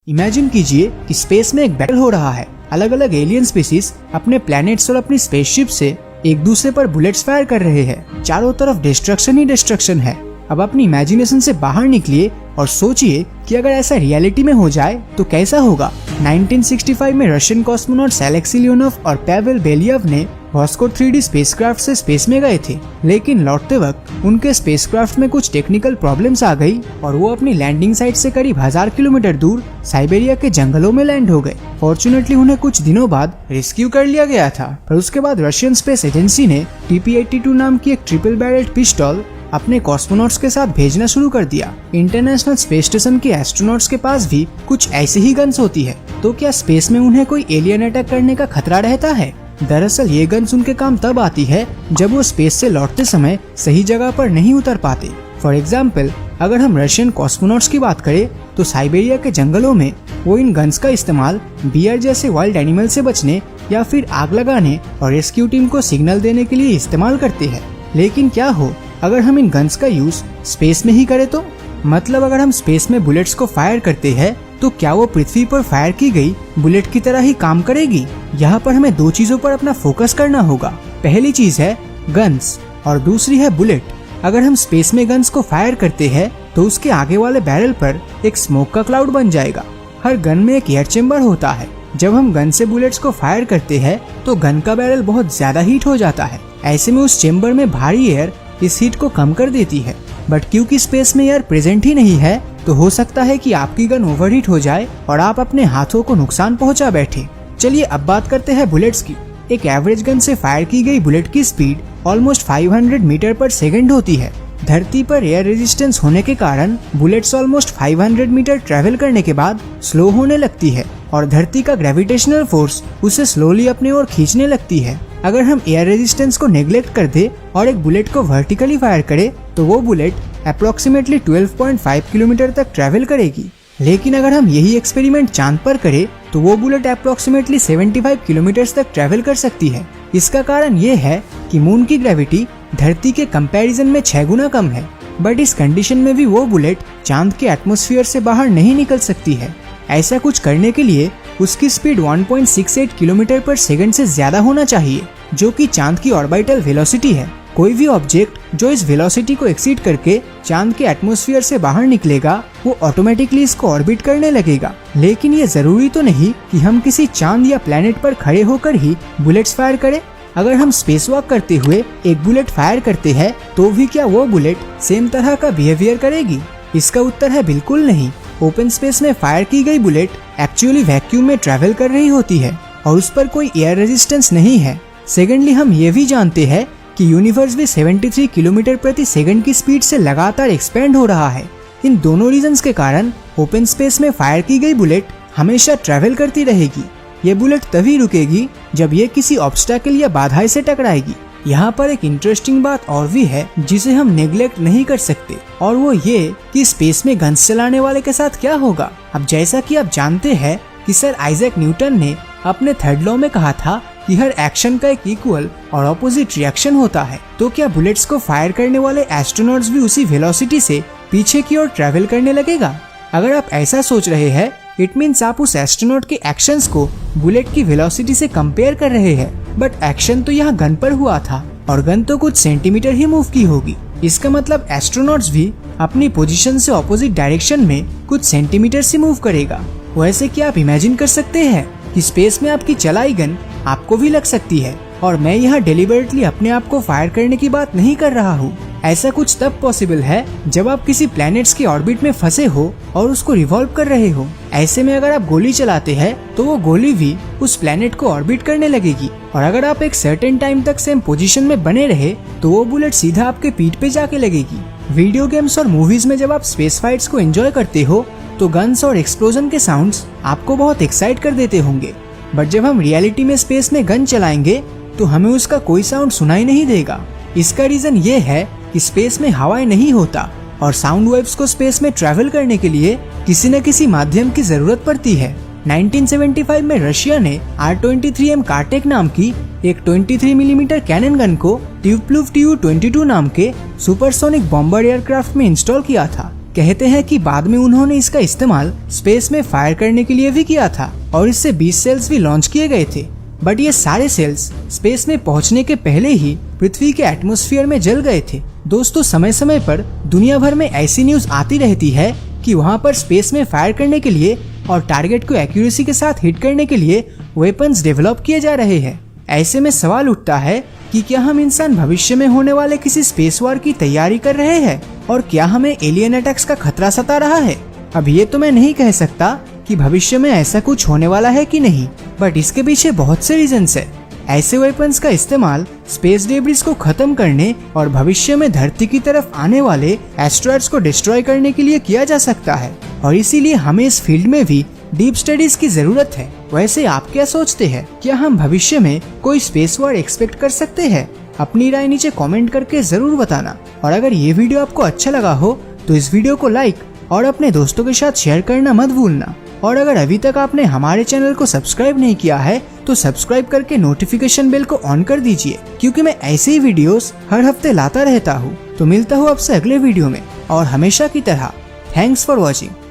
Imagine कीजिए कि space में एक बैटल हो रहा है। अलग अलग एलियन स्पीसीज अपने प्लैनेट्स और अपनी स्पेसशिप से एक दूसरे पर बुलेट्स फायर कर रहे हैं। चारों तरफ डिस्ट्रक्शन ही डिस्ट्रक्शन है। अब अपनी इमेजिनेशन से बाहर निकलिए और सोचिए कि अगर ऐसा रियलिटी में हो जाए तो कैसा होगा। 1965 में रशियन कॉस्मोनॉट्स एलेक्सी लियोनोव और पावेल बेलियव ने वॉस्को 3D स्पेसक्राफ्ट से स्पेस में गए थे, लेकिन लौटते वक्त उनके स्पेसक्राफ्ट में कुछ टेक्निकल प्रॉब्लम्स आ गई और वो अपनी लैंडिंग साइट से करीब 1000 किलोमीटर दूर साइबेरिया के जंगलों में लैंड हो गए। फॉर्चुनेटली उन्हें कुछ दिनों बाद रेस्क्यू कर लिया गया था, पर उसके बाद रशियन स्पेस एजेंसी ने TP-82 नाम की एक ट्रिपल बैरल्ड पिस्टल अपने कॉस्मोनॉट्स के साथ भेजना शुरू कर दिया। इंटरनेशनल स्पेस स्टेशन के एस्ट्रोनॉट्स के पास भी कुछ ऐसी ही गन्स होती है, तो क्या स्पेस में उन्हें कोई एलियन अटैक करने का खतरा रहता है? दरअसल ये गन्स उनके काम तब आती है जब वो स्पेस से लौटते समय सही जगह पर नहीं उतर पाते। फॉर एग्जाम्पल, अगर हम रशियन कॉस्मोनॉट्स की बात करें तो साइबेरिया के जंगलों में वो इन गन्स का इस्तेमाल बियर जैसे वाइल्ड एनिमल से बचने या फिर आग लगाने और रेस्क्यू टीम को सिग्नल देने के लिए इस्तेमाल करते हैं। लेकिन क्या हो अगर हम इन गन्स का यूज स्पेस में ही करें तो? मतलब अगर हम स्पेस में बुलेट्स को फायर करते हैं तो क्या वो पृथ्वी पर फायर की गई बुलेट की तरह ही काम करेगी? यहाँ पर हमें दो चीजों पर अपना फोकस करना होगा। पहली चीज है गन्स और दूसरी है बुलेट। अगर हम स्पेस में गन्स को फायर करते हैं तो उसके आगे वाले बैरल पर एक स्मोक का क्लाउड बन जाएगा। हर गन में एक एयर चेम्बर होता है। जब हम गन से बुलेट्स को फायर करते हैं तो गन का बैरल बहुत ज्यादा हीट हो जाता है। ऐसे में उस चेम्बर में भारी एयर इस हीट को कम कर देती है, बट क्योंकि स्पेस में एयर प्रेजेंट ही नहीं है तो हो सकता है कि आपकी गन ओवरहीट हो जाए और आप अपने हाथों को नुकसान पहुंचा बैठे। चलिए अब बात करते हैं बुलेट्स की। एक एवरेज गन से फायर की गई बुलेट की स्पीड ऑलमोस्ट 500 मीटर पर सेकंड होती है। धरती पर एयर रेजिस्टेंस होने के कारण बुलेट्स ऑलमोस्ट 500 मीटर ट्रेवल करने के बाद स्लो होने लगती है और धरती का ग्रेविटेशनल फोर्स उसे स्लोली अपने ओर खींचने लगती है। अगर हम एयर रेजिस्टेंस को नेग्लेक्ट कर दे और एक बुलेट को वर्टिकली फायर करे तो वो बुलेट अप्रोक्सीमेटली 12.5 किलोमीटर तक ट्रेवल करेगी। लेकिन अगर हम यही एक्सपेरिमेंट चांद पर करें तो वो बुलेट अप्रोक्सीमेटली 75 किलोमीटर तक ट्रेवल कर सकती है। इसका कारण ये है कि मून की ग्रेविटी धरती के कंपैरिजन में 6 गुना कम है, बट इस कंडीशन में भी वो बुलेट चांद के एटमॉस्फेयर से बाहर नहीं निकल सकती है। ऐसा कुछ करने के लिए उसकी स्पीड 1.68 किलोमीटर पर सेकंड से ज्यादा होना चाहिए, जो कि चांद की ऑर्बिटल वेलोसिटी है। कोई भी ऑब्जेक्ट जो इस वेलोसिटी को एक्सीड करके चांद के एटमॉस्फेयर से बाहर निकलेगा वो ऑटोमेटिकली इसको ऑर्बिट करने लगेगा। लेकिन ये जरूरी तो नहीं कि हम किसी चांद या प्लेनेट पर खड़े होकर ही बुलेट्स फायर करें। अगर हम स्पेस वॉक करते हुए एक बुलेट फायर करते हैं तो भी क्या वो बुलेट सेम तरह का बिहेवियर करेगी? इसका उत्तर है बिल्कुल नहीं। ओपन स्पेस में फायर की गई बुलेट एक्चुअली वैक्यूम में ट्रेवल कर रही होती है और उस पर कोई एयर रेजिस्टेंस नहीं है। सेकेंडली, हम ये भी जानते हैं कि यूनिवर्स भी 73 किलोमीटर प्रति सेकंड की स्पीड से लगातार एक्सपेंड हो रहा है। इन दोनों रीजंस के कारण ओपन स्पेस में फायर की गई बुलेट हमेशा ट्रेवल करती रहेगी। ये बुलेट तभी रुकेगी जब ये किसी ऑब्स्टैकल या बाधाएं से टकराएगी। यहाँ पर एक इंटरेस्टिंग बात और भी है जिसे हम नेग्लेक्ट नहीं कर सकते, और वो ये कि स्पेस में गन्स चलाने वाले के साथ क्या होगा। अब जैसा कि आप जानते हैं कि सर आइजैक न्यूटन ने अपने थर्ड लॉ में कहा था कि हर एक्शन का एक इक्वल और ऑपोजिट रिएक्शन होता है, तो क्या बुलेट्स को फायर करने वाले एस्ट्रोनॉट्स भी उसी वेलोसिटी से पीछे की ओर ट्रेवल करने लगेगा? अगर आप ऐसा सोच रहे हैं, इट मीन्स आप उस एस्ट्रोनॉट के एक्शंस को बुलेट की वेलोसिटी से कंपेयर कर रहे हैं, बट एक्शन तो यहाँ गन पर हुआ था और गन तो कुछ सेंटीमीटर ही मूव की होगी। इसका मतलब एस्ट्रोनॉट्स भी अपनी पोजीशन से ऑपोजिट डायरेक्शन में कुछ सेंटीमीटर से मूव करेगा। वैसे क्या आप इमेजिन कर सकते हैं कि स्पेस में आपकी चलाई गन आपको भी लग सकती है? और मैं यहाँ डेलिबरेटली अपने आप को फायर करने की बात नहीं कर रहा हूँ। ऐसा कुछ तब पॉसिबल है जब आप किसी प्लैनेट्स के ऑर्बिट में फंसे हो और उसको रिवॉल्व कर रहे हो। ऐसे में अगर आप गोली चलाते हैं तो वो गोली भी उस प्लैनेट को ऑर्बिट करने लगेगी, और अगर आप एक सर्टेन टाइम तक सेम पोजीशन में बने रहे तो वो बुलेट सीधा आपके पीठ पे जाके लगेगी। वीडियो गेम्स और मूवीज में जब आप स्पेस फाइट्स को एंजॉय करते हो तो गन्स और एक्सप्लोजन के साउंड्स आपको बहुत एक्साइट कर देते होंगे, बट जब हम रियलिटी में स्पेस में गन चलाएंगे तो हमें उसका कोई साउंड सुनाई नहीं देगा। इसका रीजन ये है कि स्पेस में हवाएं नहीं होता और साउंड वेव्स को स्पेस में ट्रैवल करने के लिए किसी न किसी माध्यम की जरूरत पड़ती है। 1975 में रशिया ने R-23M कार्टेक नाम की एक 23 मिलीमीटर कैनन गन को ट्यूप्लुव Tu-22 नाम के सुपरसोनिक बॉम्बर एयरक्राफ्ट में इंस्टॉल किया था। कहते हैं कि बाद में उन्होंने इसका इस्तेमाल स्पेस में फायर करने के लिए भी किया था और इससे 20 सेल्स भी लॉन्च किए गए थे। बट ये सारे सेल्स स्पेस में पहुंचने के पहले ही पृथ्वी के एटमॉस्फेयर में जल गए थे। दोस्तों, समय समय पर दुनिया भर में ऐसी न्यूज आती रहती है कि वहाँ पर स्पेस में फायर करने के लिए और टारगेट को एक्यूरेसी के साथ हिट करने के लिए वेपन्स डेवलप किए जा रहे हैं। ऐसे में सवाल उठता है कि क्या हम इंसान भविष्य में होने वाले किसी स्पेस वॉर की तैयारी कर रहे हैं और क्या हमें एलियन अटैक्स का खतरा सता रहा है। अब ये तो मैं नहीं कह सकता कि भविष्य में ऐसा कुछ होने वाला है कि नहीं, बट इसके पीछे बहुत से रीजंस है। ऐसे वेपन्स का इस्तेमाल स्पेस डेब्रिस को खत्म करने और भविष्य में धरती की तरफ आने वाले एस्ट्रॉइड्स को डिस्ट्रॉय करने के लिए किया जा सकता है और इसीलिए हमें इस फील्ड में भी डीप स्टडीज की जरूरत है। वैसे आप क्या सोचते हैं, क्या हम भविष्य में कोई स्पेस वॉर एक्सपेक्ट कर सकते हैं? अपनी राय नीचे कमेंट करके जरूर बताना। और अगर ये वीडियो आपको अच्छा लगा हो तो इस वीडियो को लाइक और अपने दोस्तों के साथ शेयर करना मत भूलना। और अगर अभी तक आपने हमारे चैनल को सब्सक्राइब नहीं किया है तो सब्सक्राइब करके नोटिफिकेशन बेल को ऑन कर दीजिए, क्योंकि मैं ऐसे ही वीडियोस हर हफ्ते लाता रहता हूँ। तो मिलता हूँ आपसे अगले वीडियो में और हमेशा की तरह थैंक्स फॉर वॉचिंग।